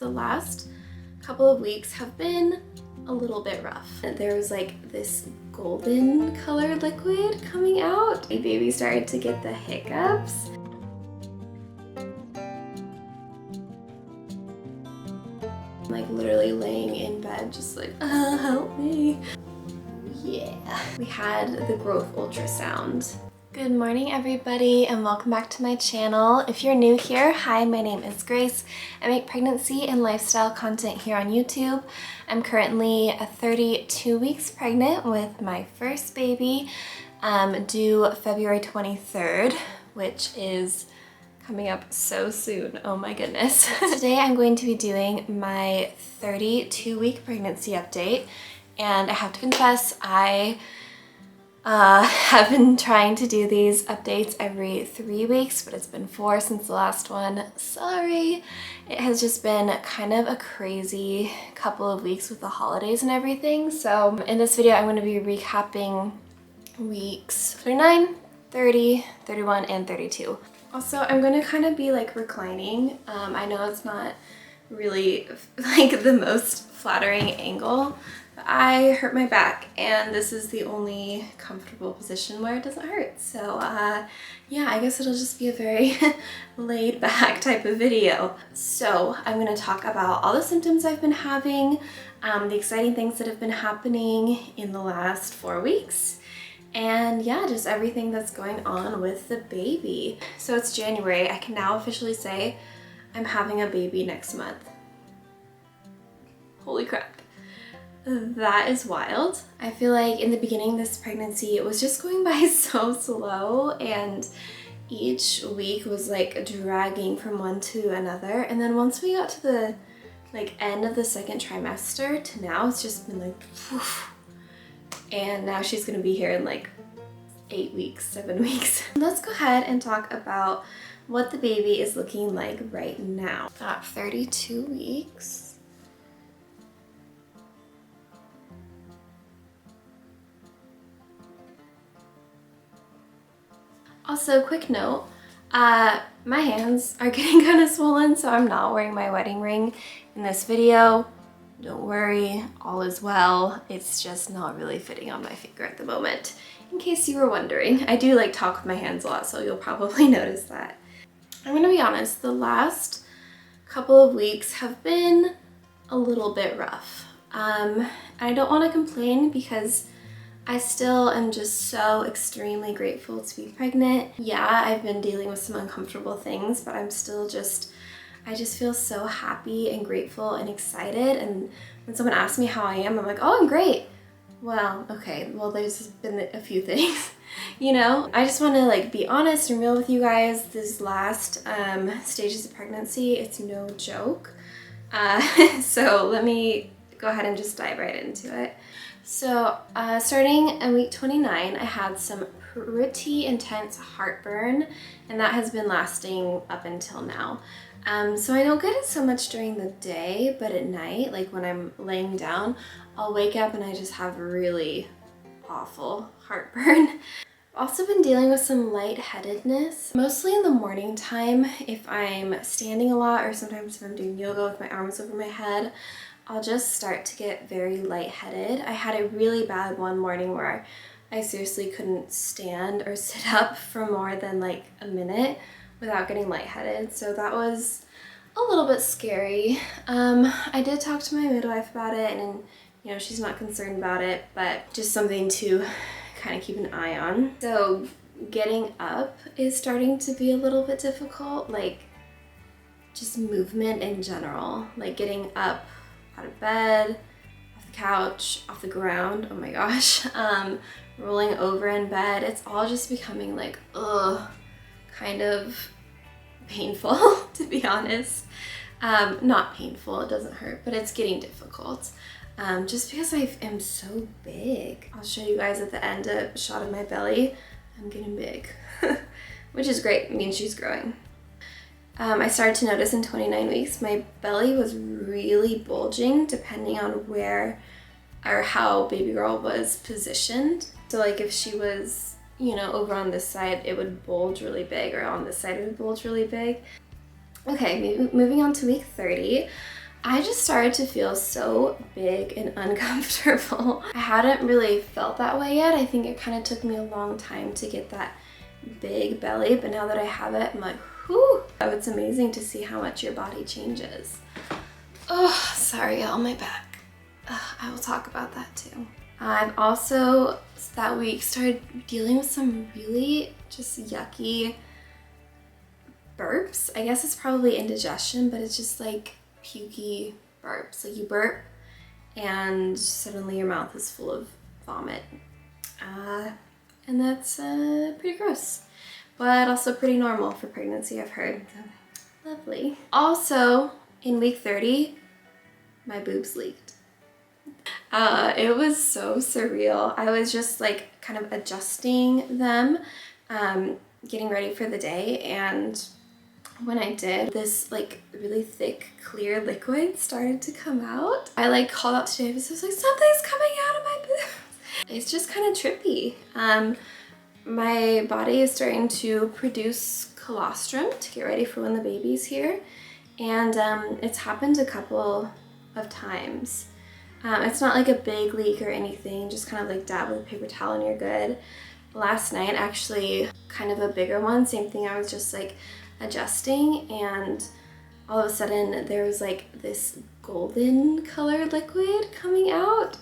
The last couple of weeks have been a little bit rough. There was like this golden colored liquid coming out. My baby started to get the hiccups. I'm like literally laying in bed just like, help me. Yeah. We had the growth ultrasound. Good morning everybody and welcome back to my channel. If you're new here, hi, my name is Grace. I make pregnancy and lifestyle content here on YouTube. I'm currently 32 weeks pregnant with my first baby, due February 23rd, which is coming up so soon. Oh my goodness. Today I'm going to be doing my 32-week pregnancy update, and I have to confess, I have been trying to do these updates every 3 weeks, but it's been 4 since the last one. Sorry. It has just been kind of a crazy couple of weeks with the holidays and everything. So in this video, I'm going to be recapping weeks 29, 30, 31, and 32. Also, I'm going to kind of be like reclining. I know it's not really like the most flattering angle, but I hurt my back and this is the only comfortable position where it doesn't hurt. So yeah, I guess it'll just be a very laid back type of video. So I'm going to talk about all the symptoms I've been having, the exciting things that have been happening in the last 4 weeks, and yeah, just everything that's going on with the baby. So it's January. I can now officially say I'm having a baby next month. Holy crap. That is wild. I feel like in the beginning of this pregnancy, it was just going by so slow, and each week was like dragging from one to another. And then once we got to the end of the second trimester to now, it's just been like, whew. And now she's gonna be here in like 8 weeks, 7 weeks. Let's go ahead and talk about what the baby is looking like right now. At 32 weeks. Also, quick note, my hands are getting kind of swollen, so I'm not wearing my wedding ring in this video. Don't worry, all is well. It's just not really fitting on my finger at the moment. In case you were wondering, I do like talk with my hands a lot, so you'll probably notice that. I'm gonna be honest, the last couple of weeks have been a little bit rough. I don't want to complain because I still am just so extremely grateful to be pregnant. Yeah, I've been dealing with some uncomfortable things, but I'm still I just feel so happy and grateful and excited. And when someone asks me how I am, I'm like, oh, I'm great. Well, okay, well, there's been a few things, you know? I just want to like be honest and real with you guys. These last stages of pregnancy, it's no joke. So let me go ahead and just dive right into it. So starting in week 29, I had some pretty intense heartburn, and that has been lasting up until now. So I don't get it so much during the day, but at night, like when I'm laying down, I'll wake up and I just have really awful heartburn. I've also been dealing with some lightheadedness, mostly in the morning time if I'm standing a lot, or sometimes if I'm doing yoga with my arms over my head. I'll just start to get very lightheaded. I had a really bad one morning where I seriously couldn't stand or sit up for more than like a minute without getting lightheaded. So that was a little bit scary. I did talk to my midwife about it, and you know, she's not concerned about it, but just something to kind of keep an eye on. So getting up is starting to be a little bit difficult, like just movement in general, like getting up out of bed, off the couch, off the ground, oh my gosh, rolling over in bed. It's all just becoming like, kind of painful, to be honest. Not painful, it doesn't hurt, but it's getting difficult. Just because I am so big. I'll show you guys at the end a shot of my belly. I'm getting big, which is great, it means she's growing. I started to notice in 29 weeks, my belly was really bulging depending on where or how baby girl was positioned. So like if she was, you know, over on this side, it would bulge really big, or on this side it would bulge really big. Okay, moving on to week 30. I just started to feel so big and uncomfortable. I hadn't really felt that way yet. I think it kind of took me a long time to get that big belly, but now that I have it, I'm like, whew. Oh, it's amazing to see how much your body changes. Oh, sorry, y'all, my back. I will talk about that too. I've also, that week, started dealing with some really just yucky burps. I guess it's probably indigestion, but it's just like pukey burps. Like you burp and suddenly your mouth is full of vomit. And that's pretty gross, but also pretty normal for pregnancy, I've heard. So, lovely. Also, in week 30, my boobs leaked. It was so surreal. I was just like kind of adjusting them, getting ready for the day, and when I did, this like really thick clear liquid started to come out. I like called out to Davis. I was like, something's coming out of my boobs. It's just kind of trippy. My body is starting to produce colostrum to get ready for when the baby's here, and it's happened a couple of times. It's not like a big leak or anything, just kind of like dab with a paper towel and you're good. Last night, actually, kind of a bigger one, same thing. I was just like adjusting, and all of a sudden there was like this golden colored liquid coming out,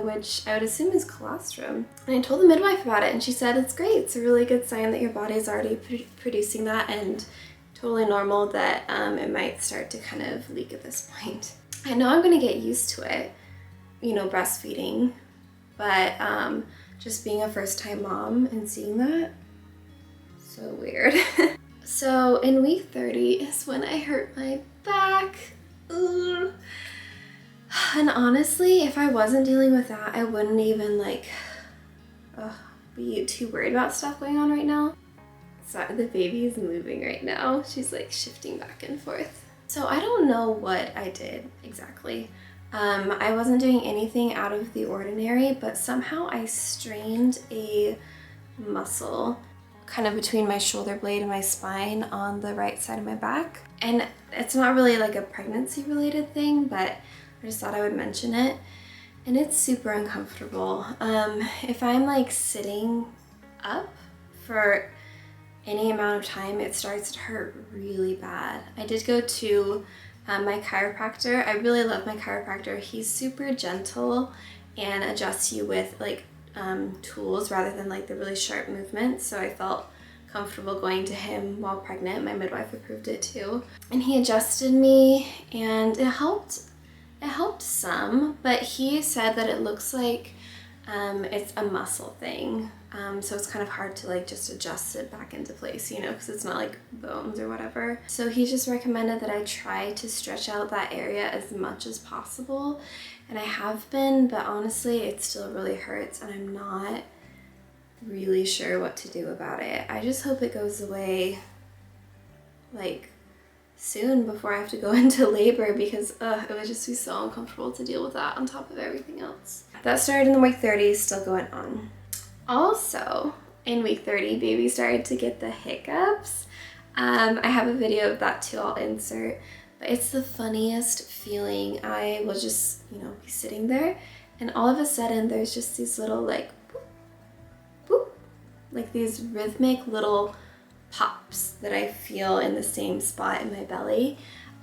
which I would assume is colostrum. And I told the midwife about it, and she said it's great. It's a really good sign that your body is already producing that, and totally normal that it might start to kind of leak at this point. I know I'm gonna get used to it, you know, breastfeeding, but just being a first-time mom and seeing that, so weird. So in week 30 is when I hurt my back. Ugh. And honestly, if I wasn't dealing with that, I wouldn't even like be too worried about stuff going on right now. Sorry, the baby is moving right now. She's like shifting back and forth. So I don't know what I did exactly. I wasn't doing anything out of the ordinary, but somehow I strained a muscle kind of between my shoulder blade and my spine on the right side of my back. And it's not really like a pregnancy related thing, but I just thought I would mention it. And it's super uncomfortable. If I'm like sitting up for any amount of time, it starts to hurt really bad. I did go to my chiropractor. I really love my chiropractor. He's super gentle and adjusts you with like tools rather than like the really sharp movements. So I felt comfortable going to him while pregnant. My midwife approved it too. And he adjusted me and it helped some, but he said that it looks like it's a muscle thing. So it's kind of hard to like just adjust it back into place, you know, because it's not like bones or whatever. So he just recommended that I try to stretch out that area as much as possible. And I have been, but honestly, it still really hurts and I'm not really sure what to do about it. I just hope it goes away like soon before I have to go into labor, because it would just be so uncomfortable to deal with that on top of everything else. That started in the week 30, still going on. Also, in week 30, baby started to get the hiccups. I have a video of that too, I'll insert. But it's the funniest feeling. I will just, you know, be sitting there and all of a sudden there's just these little like, boop, boop, like these rhythmic little pops that I feel in the same spot in my belly.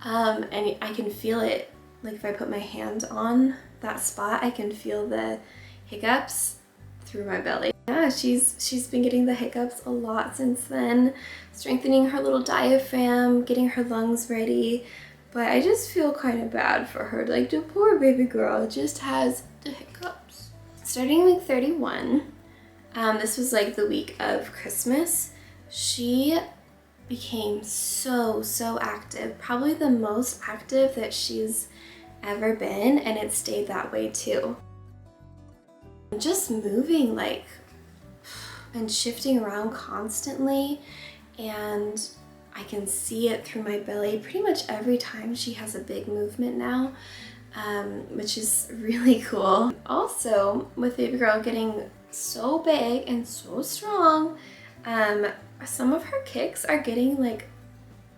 And I can feel it, like if I put my hand on that spot, I can feel the hiccups through my belly. Yeah, she's been getting the hiccups a lot since then, strengthening her little diaphragm, getting her lungs ready. But I just feel kind of bad for her. Like, the poor baby girl just has the hiccups. Starting week 31, this was like the week of Christmas, she became so active. Probably the most active that she's ever been, and it stayed that way too. Just moving like and shifting around constantly, and I can see it through my belly pretty much every time she has a big movement now, which is really cool. Also, with baby girl getting so big and so strong, some of her kicks are getting like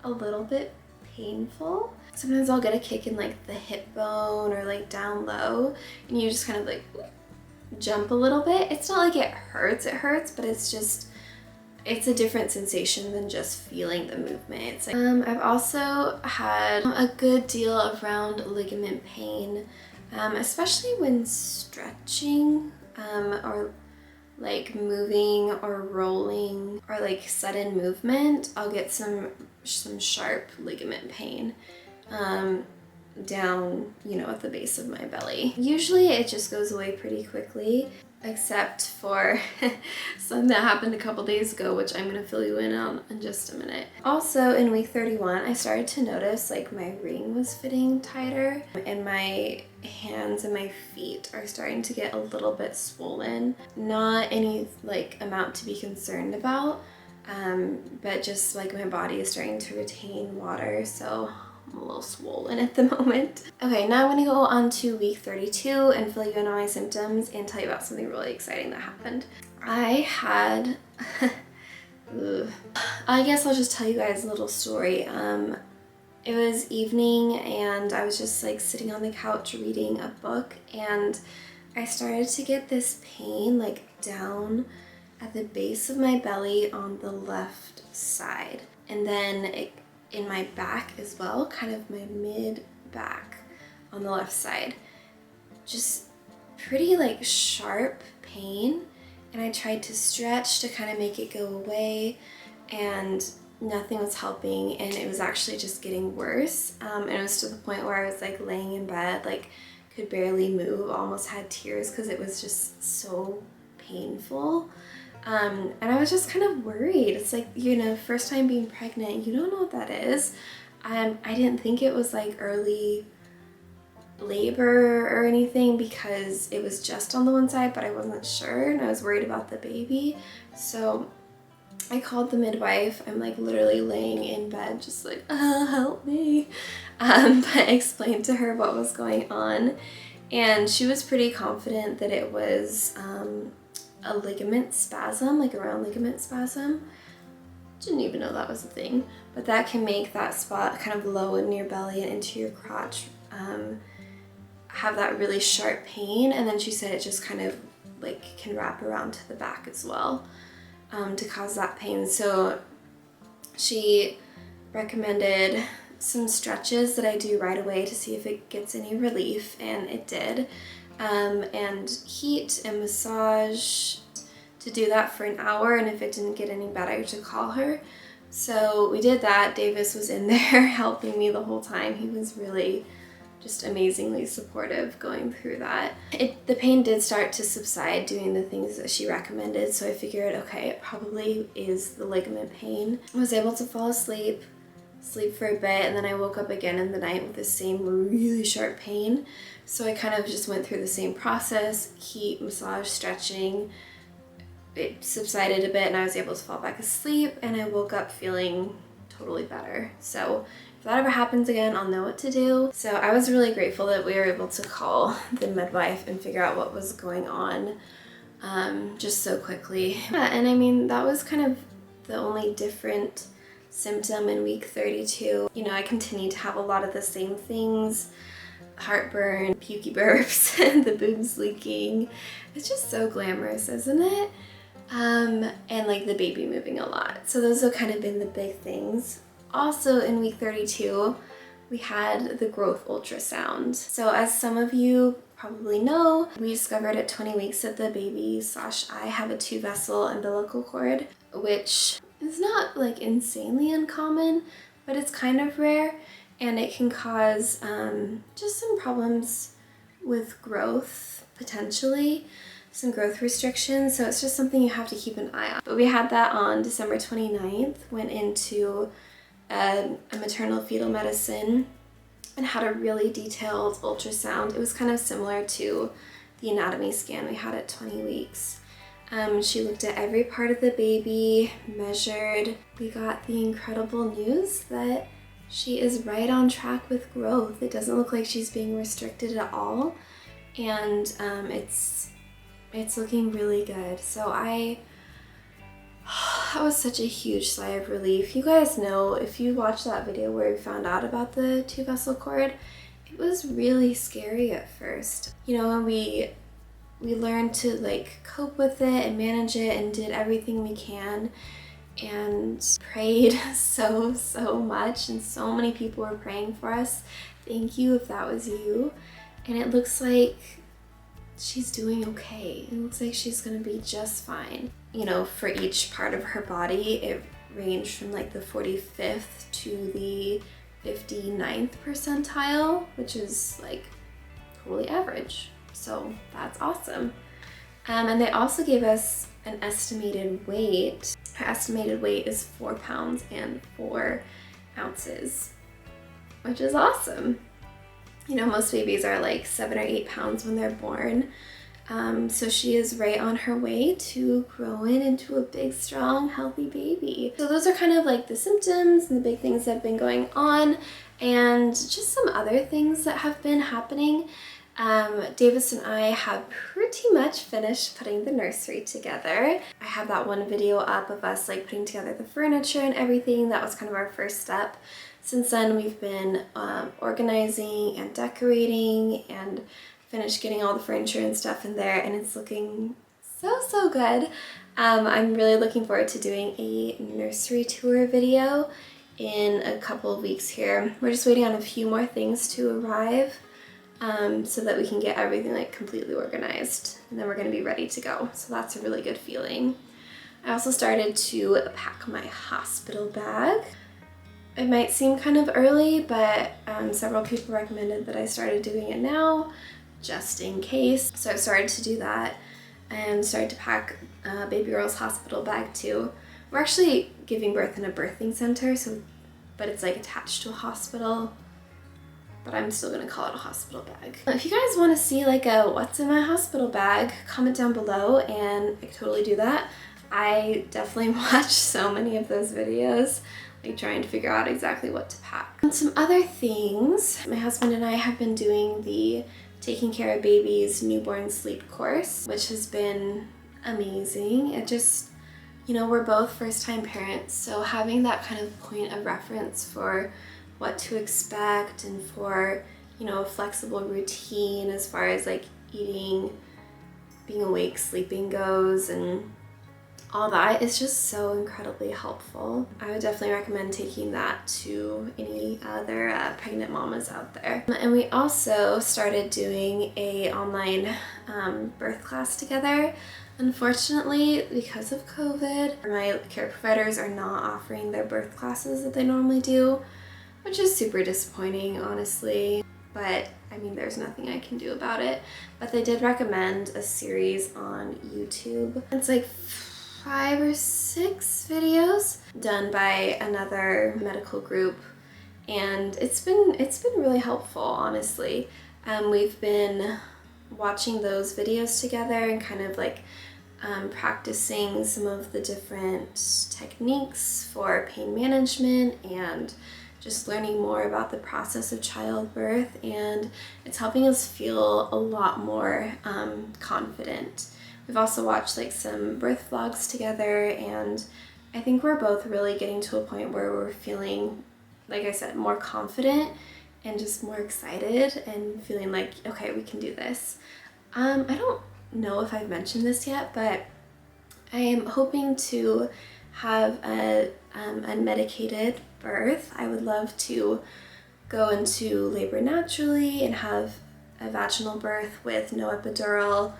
a little bit painful. sometimes I'll get a kick in like the hip bone or like down low, and you just kind of like jump a little bit. It's not like it hurts, but it's a different sensation than just feeling the movement. It's like, I've also had a good deal of round ligament pain, especially when stretching or like moving or rolling or like sudden movement. I'll get some sharp ligament pain down, you know, at the base of my belly. Usually it just goes away pretty quickly, except for something that happened a couple days ago, which I'm gonna fill you in on in just a minute. Also in week 31, I started to notice like my ring was fitting tighter, and my hands and my feet are starting to get a little bit swollen. Not any like amount to be concerned about, but just like my body is starting to retain water, so I'm a little swollen at the moment. Okay, now I'm gonna go on to week 32 and fill you in on my symptoms and tell you about something really exciting that happened. I had, I guess I'll just tell you guys a little story. It was evening and I was just like sitting on the couch reading a book, and I started to get this pain like down at the base of my belly on the left side, and then in my back as well, kind of my mid back on the left side. Just pretty like sharp pain, and I tried to stretch to kind of make it go away, and nothing was helping, and it was actually just getting worse. And it was to the point where I was like laying in bed, like could barely move, almost had tears because it was just so painful. And I was just kind of worried. It's like, you know, first time being pregnant, you don't know what that is. I didn't think it was like early labor or anything because it was just on the one side, but I wasn't sure, and I was worried about the baby. So I called the midwife. I'm like literally laying in bed just like, help me. But I explained to her what was going on, and she was pretty confident that it was a ligament spasm, like a round ligament spasm. Didn't even know that was a thing, but that can make that spot kind of low in your belly and into your crotch have that really sharp pain. And then she said it just kind of like can wrap around to the back as well to cause that pain. So she recommended some stretches that I do right away to see if it gets any relief, and it did. And heat and massage to do that for an hour, and if it didn't get any better to call her. So we did that. Davis was in there helping me the whole time. He was really just amazingly supportive going through that. The pain did start to subside doing the things that she recommended, so I figured, okay, it probably is the ligament pain. I was able to fall asleep for a bit, and then I woke up again in the night with the same really sharp pain. So I kind of just went through the same process, heat, massage, stretching. It subsided a bit and I was able to fall back asleep, and I woke up feeling totally better. So if that ever happens again, I'll know what to do. So I was really grateful that we were able to call the midwife and figure out what was going on just so quickly. Yeah, and I mean, that was kind of the only different symptom in week 32. You know, I continued to have a lot of the same things. Heartburn, pukey burps, the boobs leaking. It's just so glamorous, isn't it? And like the baby moving a lot. So those have kind of been the big things. Also in week 32, we had the growth ultrasound. So as some of you probably know, we discovered at 20 weeks that the baby/I have a 2-vessel umbilical cord, which is not like insanely uncommon, but it's kind of rare. And it can cause just some problems with growth, potentially, some growth restrictions. So it's just something you have to keep an eye on. But we had that on December 29th, went into a maternal fetal medicine and had a really detailed ultrasound. It was kind of similar to the anatomy scan we had at 20 weeks. She looked at every part of the baby, measured. We got the incredible news that she is right on track with growth. It doesn't look like she's being restricted at all, and it's looking really good. So I That was such a huge sigh of relief. You guys know, if you watched that video where we found out about the 2-vessel cord, it was really scary at first. You know, and we learned to like cope with it and manage it and did everything we can and prayed so much, and so many people were praying for us. Thank you if that was you. And it looks like she's doing okay. It looks like she's gonna be just fine. You know, for each part of her body, it ranged from like the 45th to the 59th percentile, which is like totally average. So that's awesome. And they also gave us an estimated weight. Her estimated weight is 4 pounds and 4 ounces, which is awesome. You know, most babies are like 7 or 8 pounds when they're born. So she is right on her way to growing into a big, strong, healthy baby. So those are kind of like the symptoms and the big things that have been going on, and just some other things that have been happening. Davis and I have pretty much finished putting the nursery together. I have that one video up of us like putting together the furniture and everything. That was kind of our first step. Since then, we've been organizing and decorating and finished getting all the furniture and stuff in there, and it's looking so good. I'm really looking forward to doing a nursery tour video in a couple of weeks here. We're just waiting on a few more things to arrive so that we can get everything like completely organized, and then we're going to be ready to go. So that's a really good feeling. I also started to pack my hospital bag. It might seem kind of early, but several people recommended that I started doing it now, just in case. So I've started to do that and started to pack baby girl's hospital bag too. We're actually giving birth in a birthing center, but it's like attached to a hospital, but I'm still gonna call it a hospital bag. If you guys wanna see like a what's in my hospital bag, comment down below and I can totally do that. I definitely watch so many of those videos, like trying to figure out exactly what to pack. And some other things, my husband and I have been doing the Taking Care of Babies newborn sleep course, which has been amazing. It just, you know, we're both first-time parents, so having that kind of point of reference for what to expect and for, you know, a flexible routine as far as like eating, being awake, sleeping goes, and all that is just so incredibly helpful. I would definitely recommend taking that to any other pregnant mamas out there. And we also started doing a online birth class together. Unfortunately, because of COVID, my care providers are not offering their birth classes that they normally do, which is super disappointing, honestly. But I mean, there's nothing I can do about it. But they did recommend a series on YouTube. It's like 5 or 6 videos done by another medical group, and it's been really helpful, honestly. We've been watching those videos together and kind of like practicing some of the different techniques for pain management and just learning more about the process of childbirth, and it's helping us feel a lot more confident. We've also watched like some birth vlogs together, and I think we're both really getting to a point where we're feeling, like I said, more confident and just more excited and feeling like, okay, we can do this. I don't know if I've mentioned this yet, but I am hoping to have a unmedicated birth. I would love to go into labor naturally and have a vaginal birth with no epidural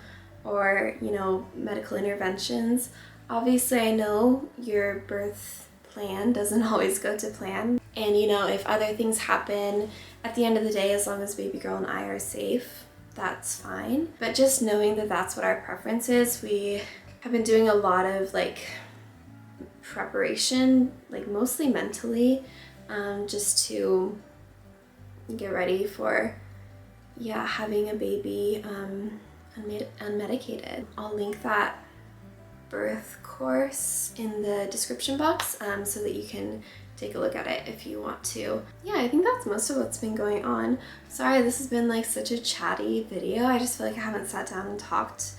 or, you know, medical interventions. Obviously, I know your birth plan doesn't always go to plan. And, you know, if other things happen, at the end of the day, as long as baby girl and I are safe, that's fine. But just knowing that that's what our preference is, we have been doing a lot of like preparation, like mostly mentally, just to get ready for, yeah, having a baby unmedicated. I'll link that birth course in the description box so that you can take a look at it if you want to. Yeah, I think that's most of what's been going on. Sorry, this has been like such a chatty video. I just feel like I haven't sat down and talked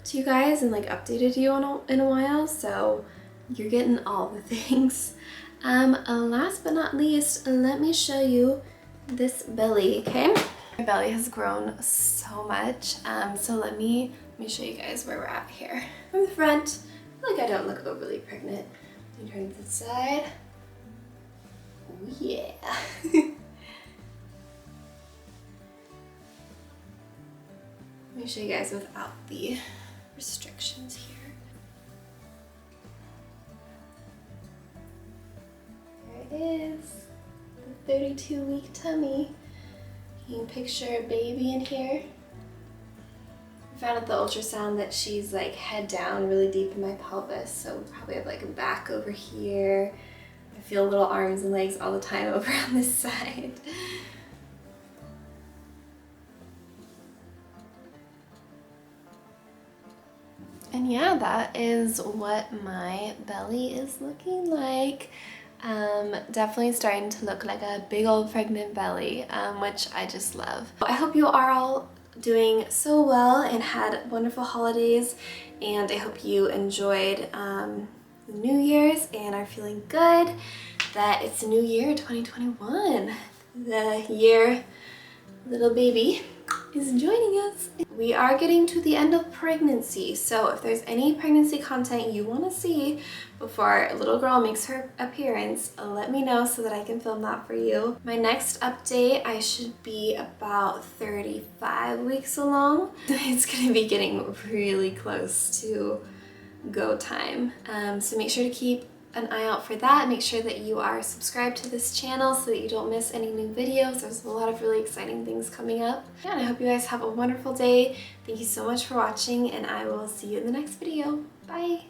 to you guys and like updated you in a while, so You're getting all the things. Last but not least, let me show you this belly, okay? My belly has grown so much, so let me show you guys where we're at here. From the front, I feel like I don't look overly pregnant. Let me turn to the side. Oh yeah. Let me show you guys without the restrictions here. There it is, the 32-week tummy. You can picture a baby in here. I found at the ultrasound that she's like head down really deep in my pelvis, so we probably have like a back over here. I feel little arms and legs all the time over on this side. And yeah, that is what my belly is looking like. Definitely starting to look like a big old pregnant belly, which I just love. I hope you are all doing so well and had wonderful holidays, and I hope you enjoyed New Year's and are feeling good that it's a new year, 2021. The year little baby is joining us. We are getting to the end of pregnancy, so if there's any pregnancy content you want to see before little girl makes her appearance, let me know so that I can film that for you. My next update, I should be about 35 weeks along. It's gonna be getting really close to go time, so make sure to keep an eye out for that. Make sure that you are subscribed to this channel so that you don't miss any new videos. There's a lot of really exciting things coming up. Yeah, and I hope you guys have a wonderful day. Thank you so much for watching, and I will see you in the next video. Bye!